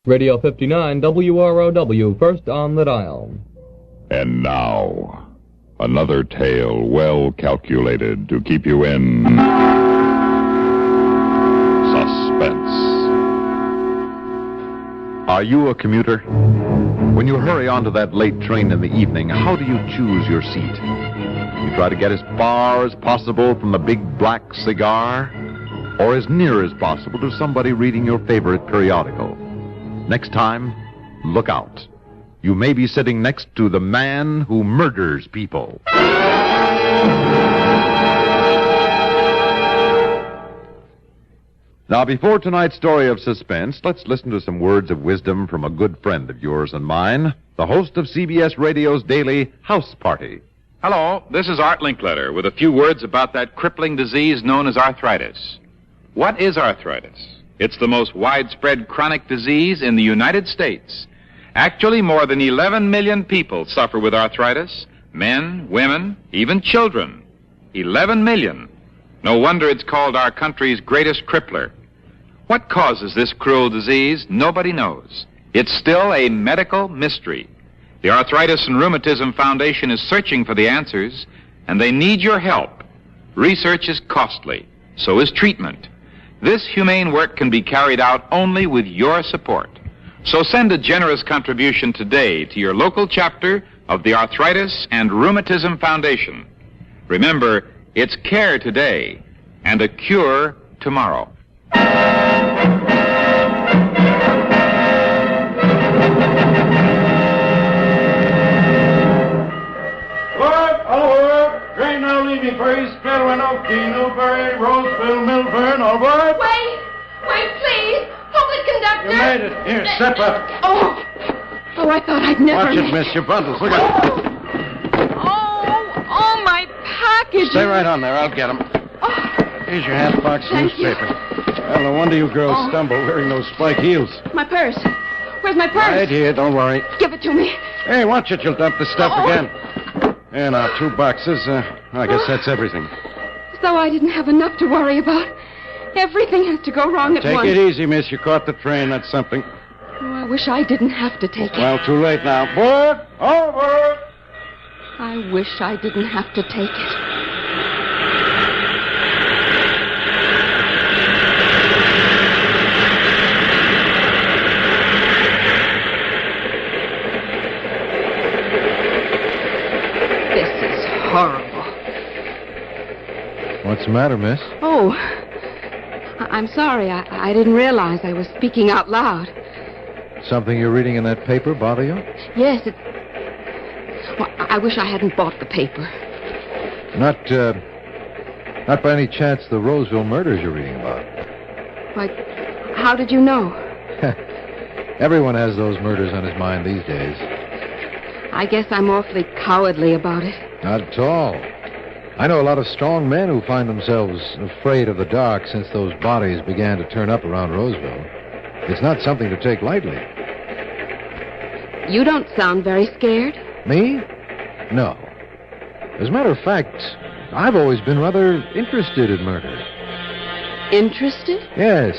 Radio 59 WROW, first on the dial. And now, another tale well calculated to keep you in suspense. Are you a commuter? When you hurry onto that late train in the evening, how do you choose your seat? You try to get as far as possible from the big black cigar, or as near as possible to somebody reading your favorite periodical. Next time, look out. You may be sitting next to the man who murders people. Now, before tonight's story of suspense, let's listen to some words of wisdom from a good friend of yours and mine, the host of CBS Radio's daily House Party. Hello, this is Art Linkletter with a few words about that crippling disease known as arthritis. What is arthritis? It's the most widespread chronic disease in the United States. Actually, more than 11 million people suffer with arthritis. Men, women, even children. 11 million. No wonder it's called our country's greatest crippler. What causes this cruel disease? Nobody knows. It's still a medical mystery. The Arthritis and Rheumatism Foundation is searching for the answers, and they need your help. Research is costly. So is treatment. This humane work can be carried out only with your support. So send a generous contribution today to your local chapter of the Arthritis and Rheumatism Foundation. Remember, it's care today and a cure tomorrow. Train now leaving for East Clearwater, Newbury, Roseville, Milford, all right? Wait, please. Hold it, conductor. You made it. Here, step up. Oh, I thought I'd never... Watch it, miss. Your bundles. Look at it. Oh, my package. Stay right on there. I'll get them. Oh, Here's your hat box Thank newspaper. Well, no wonder you girls stumble wearing those spike heels. my purse. Where's my purse? Right here. Don't worry. Give it to me. Hey, watch it. You'll dump the stuff again. Here now, 2 boxes. I guess that's everything. As though I didn't have enough to worry about. Everything has to go wrong at Take once. it easy, miss. You caught the train. That's something. Oh, I wish I didn't have to take it. Well, too late now. Board! Over! I wish I didn't have to take it. Horrible. What's the matter, miss? Oh, I'm sorry. I didn't realize I was speaking out loud. Something you're reading in that paper bother you? Yes, Well, I wish I hadn't bought the paper. Not by any chance the Roseville murders you're reading about? Why, how did you know? Everyone has those murders on his mind these days. I guess I'm awfully cowardly about it. Not at all. I know a lot of strong men who find themselves afraid of the dark since those bodies began to turn up around Roseville. It's not something to take lightly. You don't sound very scared. Me? No. As a matter of fact, I've always been rather interested in murder. Interested? Yes.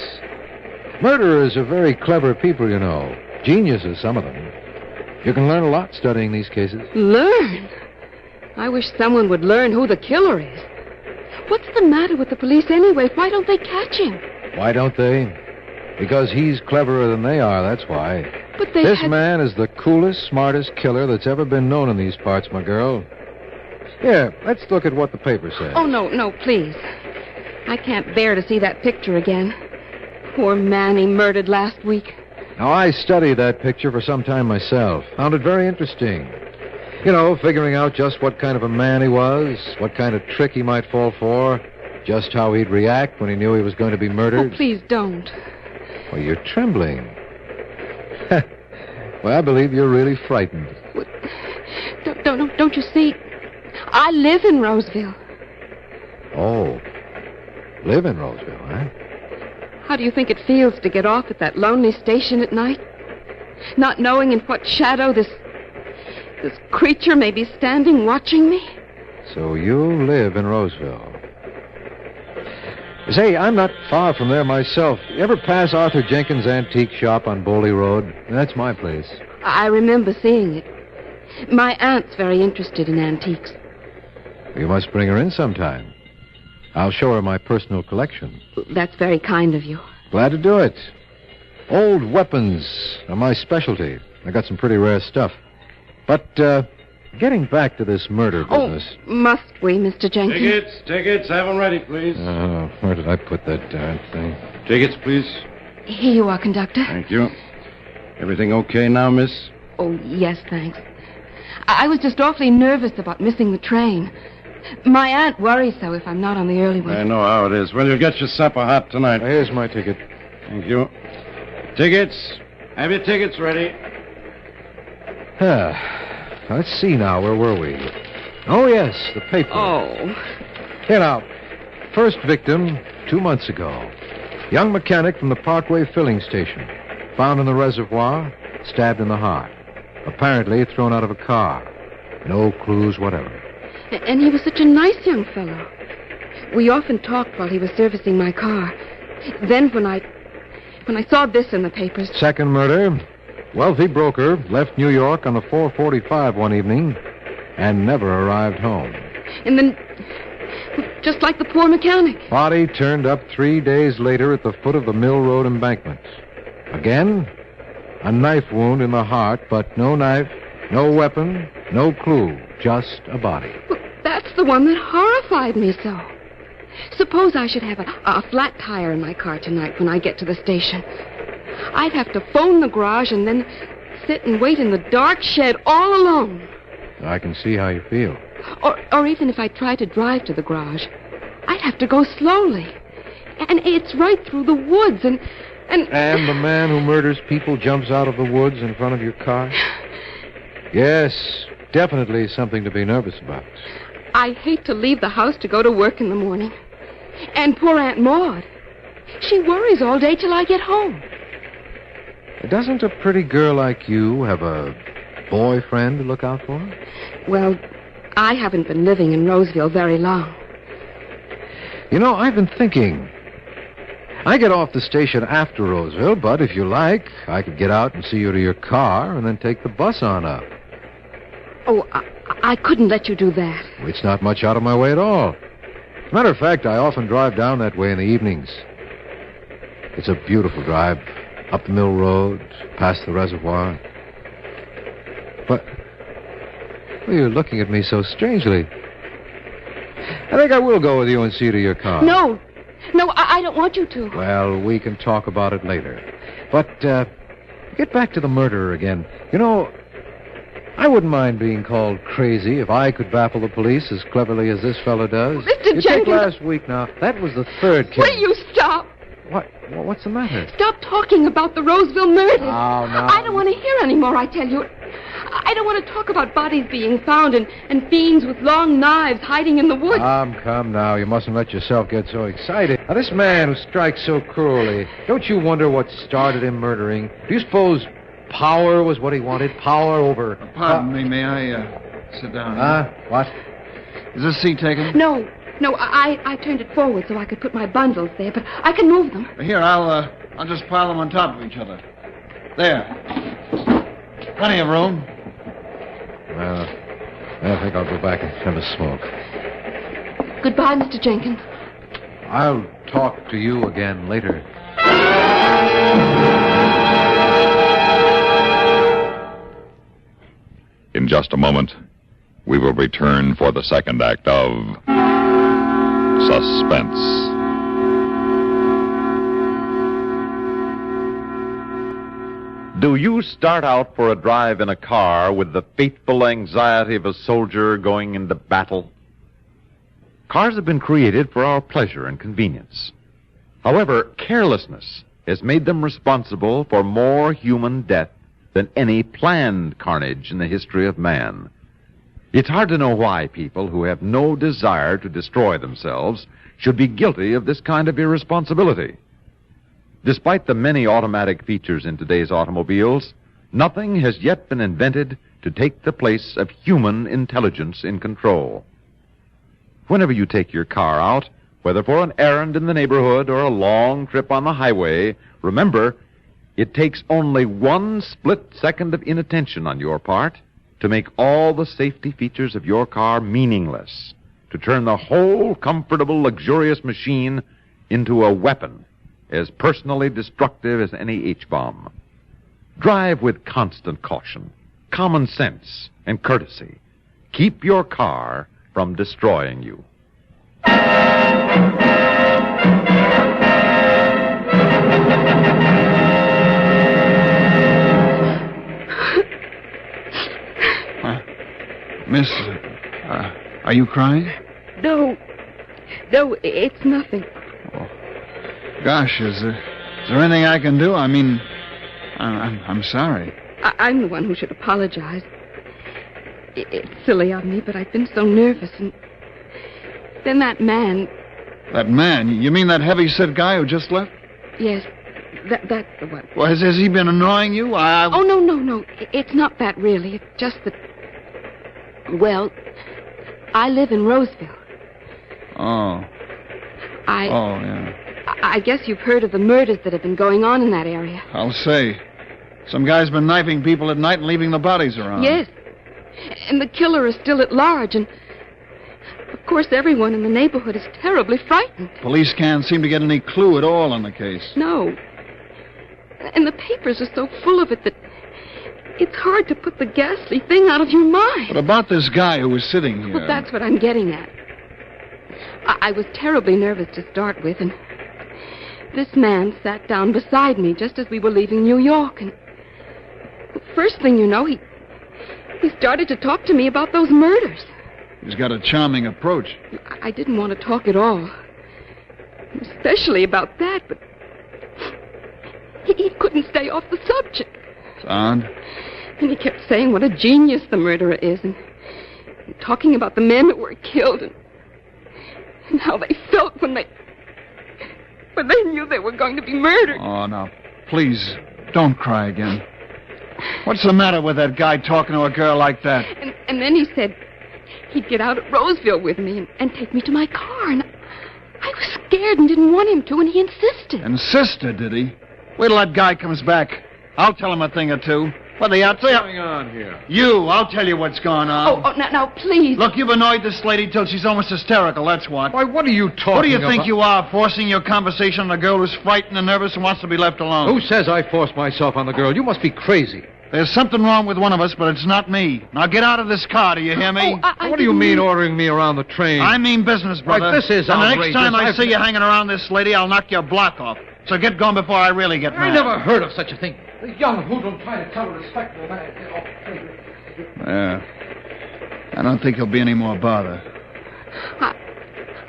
Murderers are very clever people, you know. Geniuses, some of them. You can learn a lot studying these cases. Learn? I wish someone would learn who the killer is. What's the matter with the police anyway? Why don't they catch him? Why don't they? Because he's cleverer than they are, that's why. But This man is the coolest, smartest killer that's ever been known in these parts, my girl. Here, let's look at what the paper says. Oh, no, please. I can't bear to see that picture again. Poor man he murdered last week. Now, I studied that picture for some time myself. Found it very interesting. You know, figuring out just what kind of a man he was, what kind of trick he might fall for, just how he'd react when he knew he was going to be murdered. Oh, please don't. Well, you're trembling. Well, I believe you're really frightened. Don't you see? I live in Roseville. Oh, live in Roseville, huh? How do you think it feels to get off at that lonely station at night? Not knowing in what shadow this creature may be standing watching me? So you live in Roseville. Say, I'm not far from there myself. You ever pass Arthur Jenkins' antique shop on Bowley Road? That's my place. I remember seeing it. My aunt's very interested in antiques. You must bring her in sometime. I'll show her my personal collection. That's very kind of you. Glad to do it. Old weapons are my specialty. I got some pretty rare stuff. But, getting back to this murder business... Oh, must we, Mr. Jenkins? Tickets, have them ready, please. Oh, where did I put that darn thing? Tickets, please. Here you are, conductor. Thank you. Everything okay now, miss? Oh, yes, thanks. I was just awfully nervous about missing the train. My aunt worries so if I'm not on the early one. I know how it is. Well, you'll get your supper hot tonight. Here's my ticket. Thank you. Tickets. Have your tickets ready. Let's see now. Where were we? Oh, yes, the paper. Oh. Here now. First victim, 2 months ago. Young mechanic from the Parkway filling station. Found in the reservoir, stabbed in the heart. Apparently thrown out of a car. No clues whatever. And he was such a nice young fellow. We often talked while he was servicing my car. Then when I saw this in the papers... Second murder. Wealthy broker left New York on the 4:45 one evening and never arrived home. And then, just like the poor mechanic. Body turned up 3 days later at the foot of the Mill Road embankment. Again, a knife wound in the heart, but no knife, no weapon, no clue, just a body. Well, that's the one that horrified me so. Suppose I should have a flat tire in my car tonight when I get to the station. I'd have to phone the garage and then sit and wait in the dark shed all alone. I can see how you feel. Or even if I tried to drive to the garage, I'd have to go slowly. And it's right through the woods and... And the man who murders people jumps out of the woods in front of your car? Yes, definitely something to be nervous about. I hate to leave the house to go to work in the morning. And poor Aunt Maud. She worries all day till I get home. Doesn't a pretty girl like you have a boyfriend to look out for? Well, I haven't been living in Roseville very long. You know, I've been thinking. I get off the station after Roseville, but if you like, I could get out and see you to your car and then take the bus on up. Oh, I couldn't let you do that. It's not much out of my way at all. As a matter of fact, I often drive down that way in the evenings. It's a beautiful drive. Up the Mill Road, past the reservoir. But... well, you're looking at me so strangely. I think I will go with you and see you to your car. No, I don't want you to. Well, we can talk about it later. But, get back to the murderer again. You know, I wouldn't mind being called crazy if I could baffle the police as cleverly as this fellow does. Mr. You Jenkins... take last week now. That was the third case. Will you stop? What? What's the matter? Stop talking about the Roseville murders. Oh, no. I don't want to hear any more, I tell you. I don't want to talk about bodies being found and fiends with long knives hiding in the woods. Come now. You mustn't let yourself get so excited. Now, this man who strikes so cruelly, don't you wonder what started him murdering? Do you suppose power was what he wanted? Power over... Pardon me, may I sit down? What? Is this seat taken? No, I turned it forward so I could put my bundles there, but I can move them. Here, I'll just pile them on top of each other. There. Plenty of room. Well, I think I'll go back and have a smoke. Goodbye, Mr. Jenkins. I'll talk to you again later. In just a moment, we will return for the second act of Suspense. Do you start out for a drive in a car with the faithful anxiety of a soldier going into battle? Cars have been created for our pleasure and convenience. However, carelessness has made them responsible for more human death than any planned carnage in the history of man. It's hard to know why people who have no desire to destroy themselves should be guilty of this kind of irresponsibility. Despite the many automatic features in today's automobiles, nothing has yet been invented to take the place of human intelligence in control. Whenever you take your car out, Whether for an errand in the neighborhood or a long trip on the highway, remember, it takes only 1 split second of inattention on your part to make all the safety features of your car meaningless, to turn the whole comfortable, luxurious machine into a weapon as personally destructive as any H-bomb. Drive with constant caution, common sense, and courtesy. Keep your car from destroying you. Miss, are you crying? No, it's nothing. Oh. Gosh, is there anything I can do? I mean, I'm sorry. I'm the one who should apologize. It's silly of me, but I've been so nervous, and then that man... That man? You mean that heavy-set guy who just left? Yes, that's the one. Well, has he been annoying you? Oh, no. It's not that, really. It's just that... Well, I live in Roseville. Oh. Oh, yeah. I guess you've heard of the murders that have been going on in that area. I'll say. Some guy's been knifing people at night and leaving the bodies around. Yes. And the killer is still at large, and... Of course, everyone in the neighborhood is terribly frightened. Police can't seem to get any clue at all on the case. No. And the papers are so full of it that it's hard to put the ghastly thing out of your mind. But about this guy who was sitting here... Well, that's what I'm getting at. I was terribly nervous to start with, and this man sat down beside me just as we were leaving New York, and first thing you know, he started to talk to me about those murders. He's got a charming approach. I didn't want to talk at all, especially about that, but he couldn't stay off the subject. Sound? And he kept saying what a genius the murderer is, and talking about the men that were killed, and how they felt when they knew they were going to be murdered. Oh, now, please, don't cry again. What's the matter with that guy talking to a girl like that? And then he said he'd get out at Roseville with me and take me to my car, and I was scared and didn't want him to, and he insisted. Insisted, did he? Wait till that guy comes back. I'll tell him a thing or two. What are they out there? What's going on here? You, I'll tell you what's going on. Oh, now, please. Look, you've annoyed this lady till she's almost hysterical, that's what. Why, what are you talking about? What do you think you are, forcing your conversation on a girl who's frightened and nervous and wants to be left alone? Who says I forced myself on the girl? You must be crazy. There's something wrong with one of us, but it's not me. Now get out of this car, do you hear me? What do you mean ordering me around the train? I mean business, brother. Right, this is and outrageous. the next time I see you hanging around this lady, I'll knock your block off. So get going before I really get mad. I never heard of such a thing. The young hoodlum trying to tell a respectable man. Yeah. I don't think he'll be any more bother.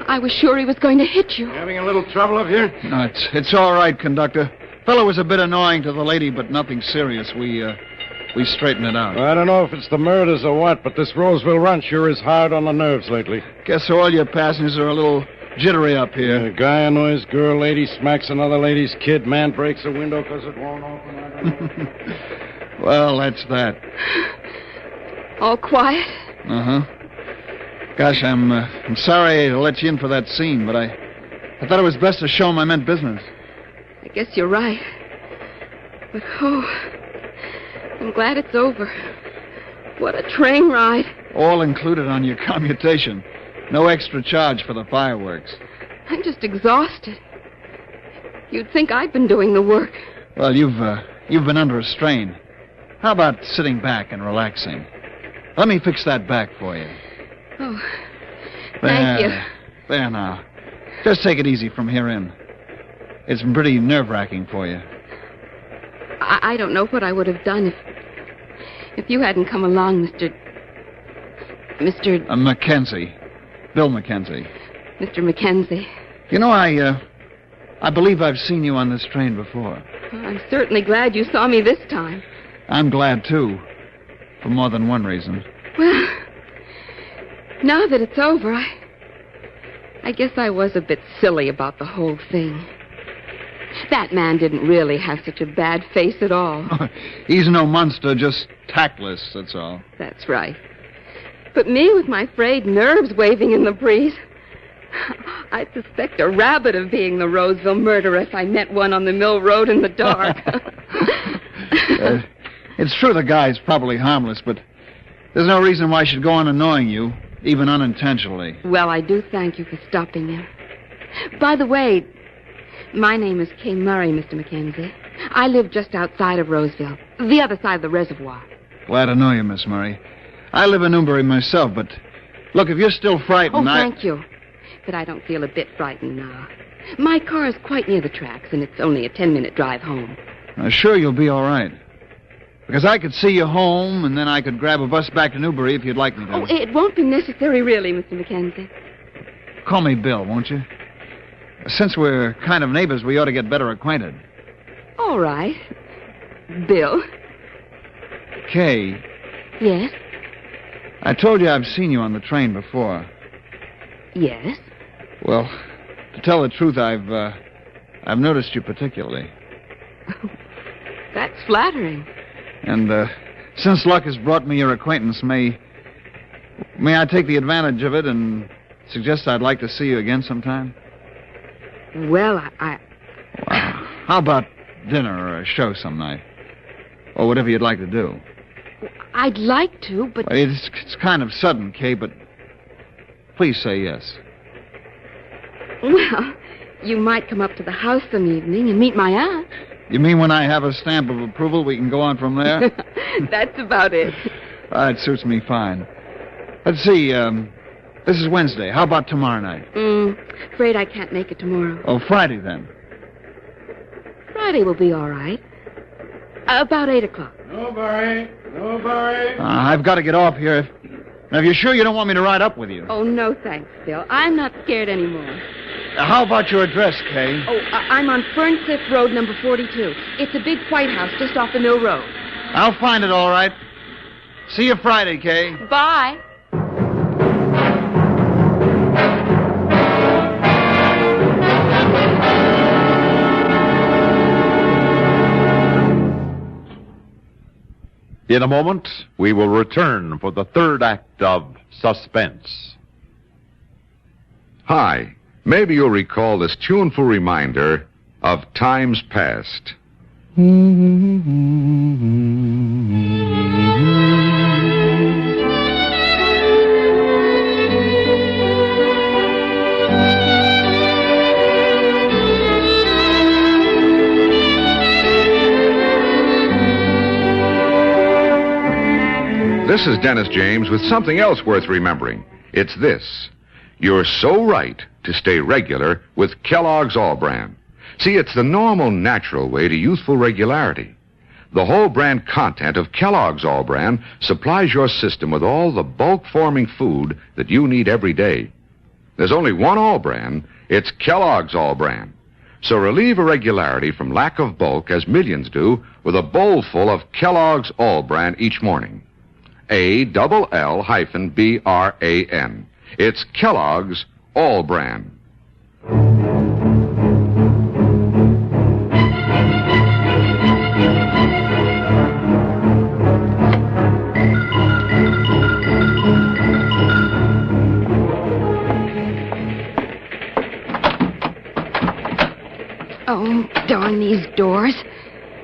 I was sure he was going to hit you. Having a little trouble up here? No, it's all right, conductor. Fellow was a bit annoying to the lady, but nothing serious. We straightened it out. Well, I don't know if it's the murders or what, but this Roseville run sure is hard on the nerves lately. Guess all your passengers are a little jittery up here. A guy annoys girl, lady smacks another lady's kid, man breaks a window because it won't open. I don't know. Well, that's that. All quiet? Uh-huh. Gosh, I'm sorry to let you in for that scene, but I thought it was best to show him I meant business. I guess you're right. But, I'm glad it's over. What a train ride. All included on your commutation. No extra charge for the fireworks. I'm just exhausted. You'd think I'd been doing the work. Well, you've been under a strain. How about sitting back and relaxing? Let me fix that back for you. Oh, thank you. There now. Just take it easy from here in. It's been pretty nerve-wracking for you. I don't know what I would have done if you hadn't come along, Mr. Mackenzie. Bill Mackenzie. Mr. Mackenzie. You know, I believe I've seen you on this train before. Well, I'm certainly glad you saw me this time. I'm glad, too. For more than one reason. Well, now that it's over, I guess I was a bit silly about the whole thing. That man didn't really have such a bad face at all. He's no monster, just tactless, that's all. That's right. But me with my frayed nerves waving in the breeze, I'd suspect a rabbit of being the Roseville murderer if I met one on the Mill Road in the dark. It's true the guy's probably harmless, but there's no reason why I should go on annoying you, even unintentionally. Well, I do thank you for stopping him. By the way, my name is Kay Murray, Mr. Mackenzie. I live just outside of Roseville, the other side of the reservoir. Glad to know you, Miss Murray. I live in Newbury myself, but look, if you're still frightened, thank you. But I don't feel a bit frightened now. My car is quite near the tracks, and it's only a 10-minute drive home. I'm sure you'll be all right. Because I could see you home, and then I could grab a bus back to Newbury if you'd like me to. Oh, it won't be necessary, really, Mr. Mackenzie. Call me Bill, won't you? Since we're kind of neighbors, we ought to get better acquainted. All right. Bill? Kay. Yes? I told you I've seen you on the train before. Yes? Well, to tell the truth, I've noticed you particularly. That's flattering. And since luck has brought me your acquaintance, may I take the advantage of it and suggest I'd like to see you again sometime? Well, I... How about dinner or a show some night? Or whatever you'd like to do. I'd like to, but... It's kind of sudden, Kay, but please say yes. Well, you might come up to the house some evening and meet my aunt. You mean when I have a stamp of approval, we can go on from there? That's about it. It suits me fine. Let's see, this is Wednesday. How about tomorrow night? Afraid I can't make it tomorrow. Oh, Friday, then. Friday will be all right. About 8 o'clock. Nobody. I've got to get off here. Now, if you're sure you don't want me to ride up with you. Oh, no, thanks, Bill. I'm not scared anymore. How about your address, Kay? Oh, I'm on Ferncliff Road, number 42. It's a big white house just off the Mill Road. I'll find it, all right. See you Friday, Kay. Bye. In a moment, we will return for the third act of Suspense. Hi. Maybe you'll recall this tuneful reminder of times past. This is Dennis James with something else worth remembering. It's this. You're so right to stay regular with Kellogg's All-Bran. See, it's the normal, natural way to youthful regularity. The whole brand content of Kellogg's All-Bran supplies your system with all the bulk-forming food that you need every day. There's only one All-Bran. It's Kellogg's All-Bran. So relieve irregularity from lack of bulk, as millions do, with a bowl full of Kellogg's All-Bran each morning. ALL-BRAN. It's Kellogg's All-Bran. Oh, darn these doors.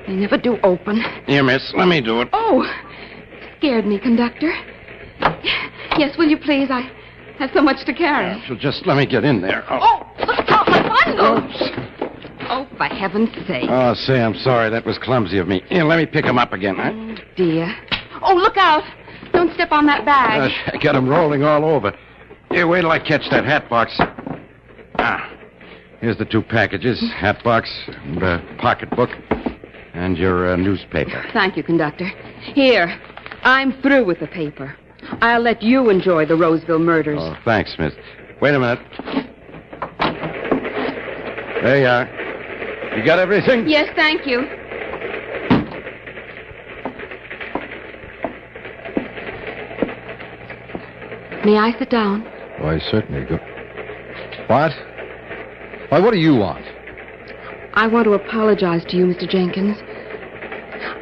They never do open. Here, miss, let me do it. Oh, scared me, conductor. Yes, will you please? I have so much to carry. So just let me get in there. Oh, look out, my bundles! Oh, for heaven's sake. Oh, say, I'm sorry. That was clumsy of me. Here, let me pick them up again. Huh? Oh, dear. Oh, look out. Don't step on that bag. I got them rolling all over. Here, wait till I catch that hat box. Here's the 2 packages. Hat box, and pocketbook, and your newspaper. Thank you, conductor. Here, I'm through with the paper. I'll let you enjoy the Roseville murders. Oh, thanks, miss. Wait a minute. There you are. You got everything? Yes, thank you. May I sit down? Why, certainly. Go. What? Why, what do you want? I want to apologize to you, Mr. Jenkins.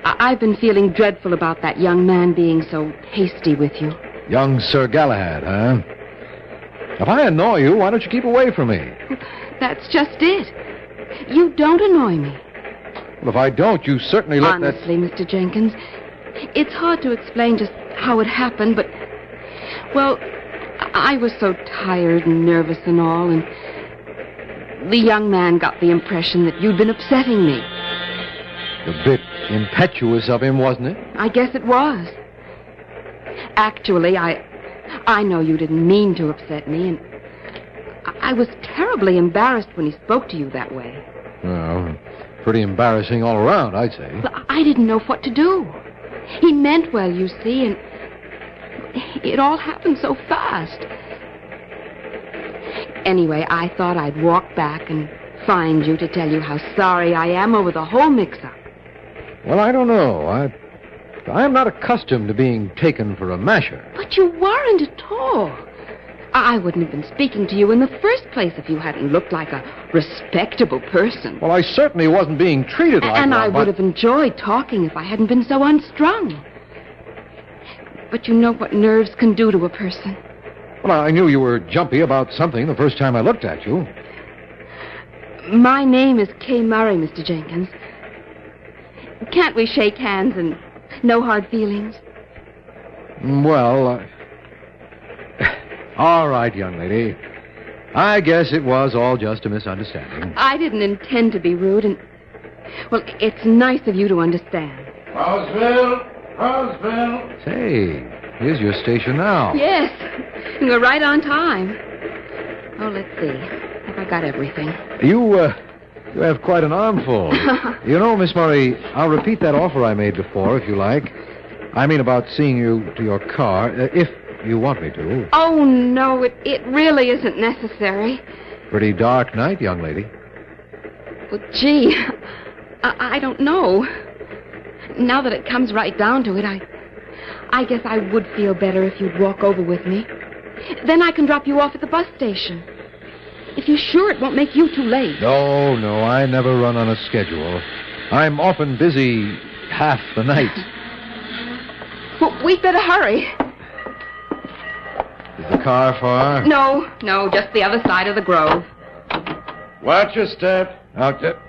I've been feeling dreadful about that young man being so hasty with you. Young Sir Galahad, huh? If I annoy you, why don't you keep away from me? That's just it. You don't annoy me. Well, if I don't, you certainly let Honestly, Mr. Jenkins, it's hard to explain just how it happened, but, well, I was so tired and nervous and all, and the young man got the impression that you'd been upsetting me. A bit impetuous of him, wasn't it? I guess it was. Actually, I know you didn't mean to upset me, and I was terribly embarrassed when he spoke to you that way. Well, pretty embarrassing all around, I'd say. But I didn't know what to do. He meant well, you see, and it all happened so fast. Anyway, I thought I'd walk back and find you to tell you how sorry I am over the whole mix-up. Well, I don't know. I am not accustomed to being taken for a masher. But you weren't at all. I wouldn't have been speaking to you in the first place if you hadn't looked like a respectable person. Well, I certainly wasn't being treated like and one. I would have enjoyed talking if I hadn't been so unstrung. But you know what nerves can do to a person. Well, I knew you were jumpy about something the first time I looked at you. My name is Kay Murray, Mr. Jenkins. Can't we shake hands and no hard feelings? Well, all right, young lady. I guess it was all just a misunderstanding. I didn't intend to be rude, and, well, it's nice of you to understand. Roseville! Say, here's your station now. Yes, you were right on time. Oh, let's see. Have I got everything? You have quite an armful. You know, Miss Murray, I'll repeat that offer I made before, if you like. I mean about seeing you to your car, if you want me to. Oh, no, it really isn't necessary. Pretty dark night, young lady. Well, gee, I don't know. Now that it comes right down to it, I guess I would feel better if you'd walk over with me. Then I can drop you off at the bus station. If you're sure it won't make you too late. No, I never run on a schedule. I'm often busy half the night. Well, we'd better hurry. Is the car far? No, just the other side of the grove. Watch your step. Out there.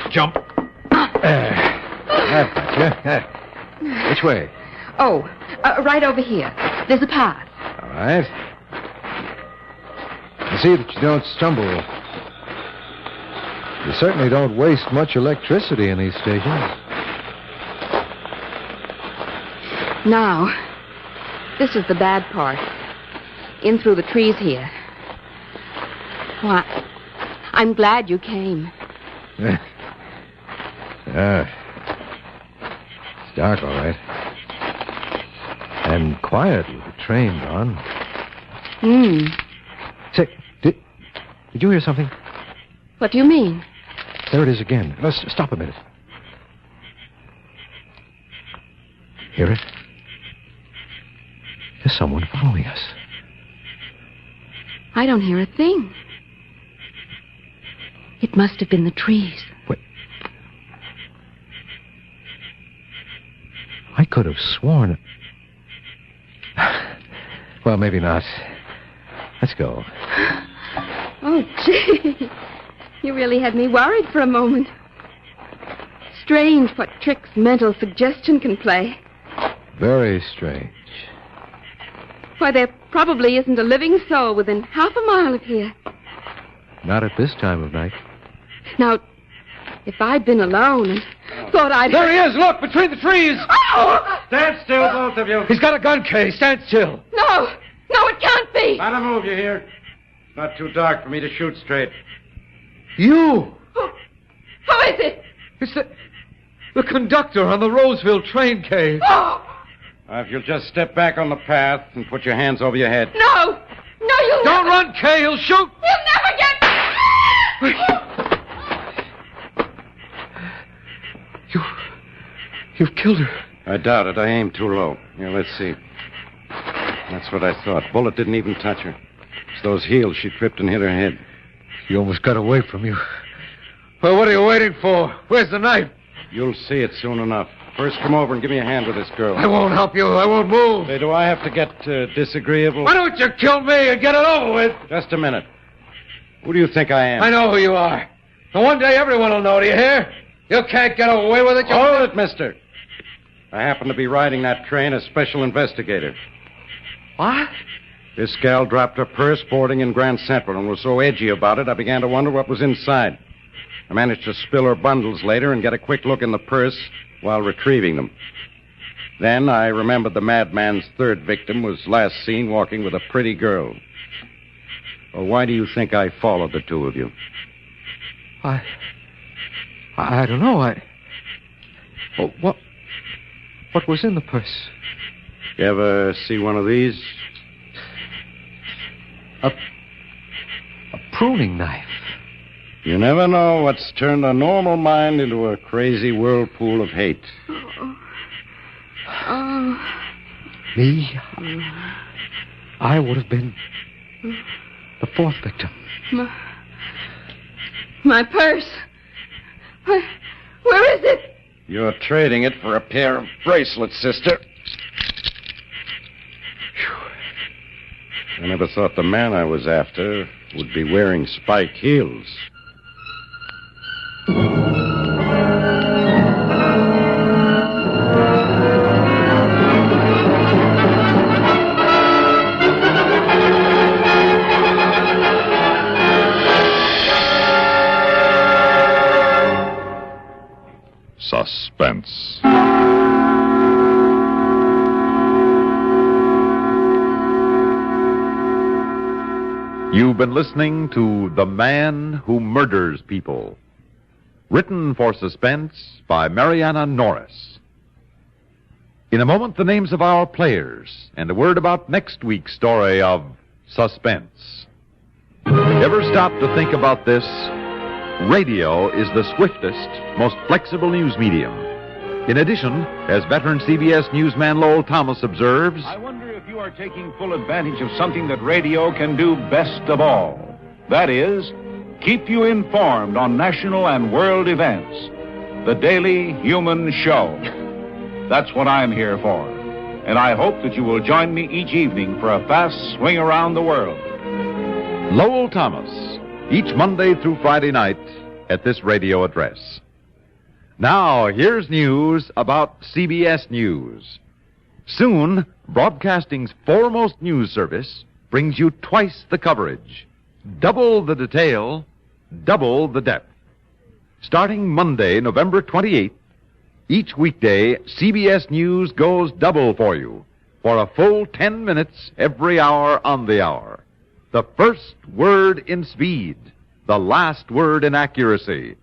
Jump. I've got you. Which way? Oh, right over here. There's a path. All right. See that you don't stumble. You certainly don't waste much electricity in these stations. Now, this is the bad part. In through the trees here. Well, I'm glad you came. It's dark, all right. And quiet with the train on. Say, did you hear something? What do you mean? There it is again. Let's stop a minute. Hear it? There's someone following us. I don't hear a thing. It must have been the trees. Wait. I could have sworn... Well, maybe not. Let's go. Oh, gee. You really had me worried for a moment. Strange what tricks mental suggestion can play. Very strange. Why, there probably isn't a living soul within half a mile of here. Not at this time of night. Now, if I'd been alone and thought I'd... There he is! Look, between the trees! Oh! Stand still, both of you. He's got a gun case. Stand still. No, it can't be. Not a move, you hear? It's not too dark for me to shoot straight. You! Who is it? It's the conductor on the Roseville train, Kay. Oh! If you'll just step back on the path and put your hands over your head. No, you'll Don't never... run, Kay. He'll shoot. You'll never get... You've killed her. I doubt it. I aimed too low. Here, let's see. That's what I thought. Bullet didn't even touch her. It's those heels she tripped and hit her head. She almost got away from you. Well, what are you waiting for? Where's the knife? You'll see it soon enough. First, come over and give me a hand with this girl. I won't help you. I won't move. Say, do I have to get disagreeable? Why don't you kill me and get it over with? Just a minute. Who do you think I am? I know who you are. And one day everyone will know. Do you hear? You can't get away with it. Hold it, mister. I happen to be riding that train as special investigator. What? This gal dropped her purse boarding in Grand Central and was so edgy about it, I began to wonder what was inside. I managed to spill her bundles later and get a quick look in the purse while retrieving them. Then I remembered the madman's third victim was last seen walking with a pretty girl. Well, why do you think I followed the two of you? I don't know. What was in the purse? You ever see one of these? A pruning knife. You never know what's turned a normal mind into a crazy whirlpool of hate. Me? I would have been the fourth victim. My purse. Where is it? You're trading it for a pair of bracelets, sister. I never thought the man I was after would be wearing spike heels. Suspense. You've been listening to The Man Who Murders People. Written for Suspense by Mariana Norris. In a moment, the names of our players and a word about next week's story of Suspense. Ever stop to think about this? Radio is the swiftest, most flexible news medium. In addition, as veteran CBS newsman Lowell Thomas observes, I wonder if you are taking full advantage of something that radio can do best of all. That is, keep you informed on national and world events. The Daily Human Show. That's what I'm here for. And I hope that you will join me each evening for a fast swing around the world. Lowell Thomas, each Monday through Friday night at this radio address. Now, here's news about CBS News. Soon, broadcasting's foremost news service brings you twice the coverage, double the detail, double the depth. Starting Monday, November 28th, each weekday, CBS News goes double for you for a full 10 minutes every hour on the hour. The first word in speed, the last word in accuracy.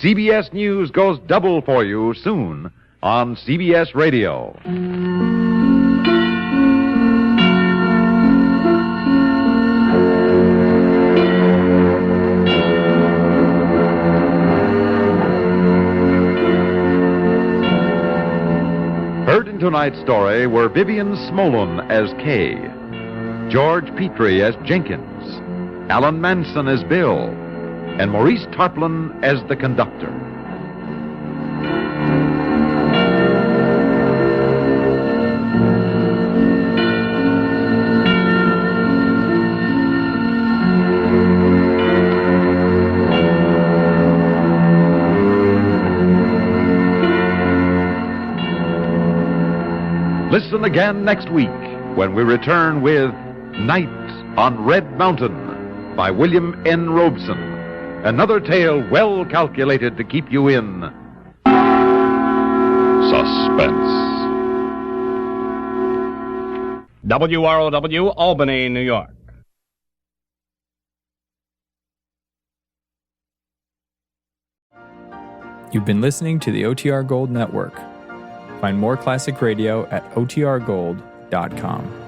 CBS News goes double for you soon on CBS Radio. Heard in tonight's story were Vivian Smolin as Kay, George Petrie as Jenkins, Alan Manson as Bill, and Maurice Tarplin as the conductor. Listen again next week when we return with Night on Red Mountain by William N. Robeson. Another tale well calculated to keep you in suspense. WROW, Albany, New York. You've been listening to the OTR Gold Network. Find more classic radio at otrgold.com.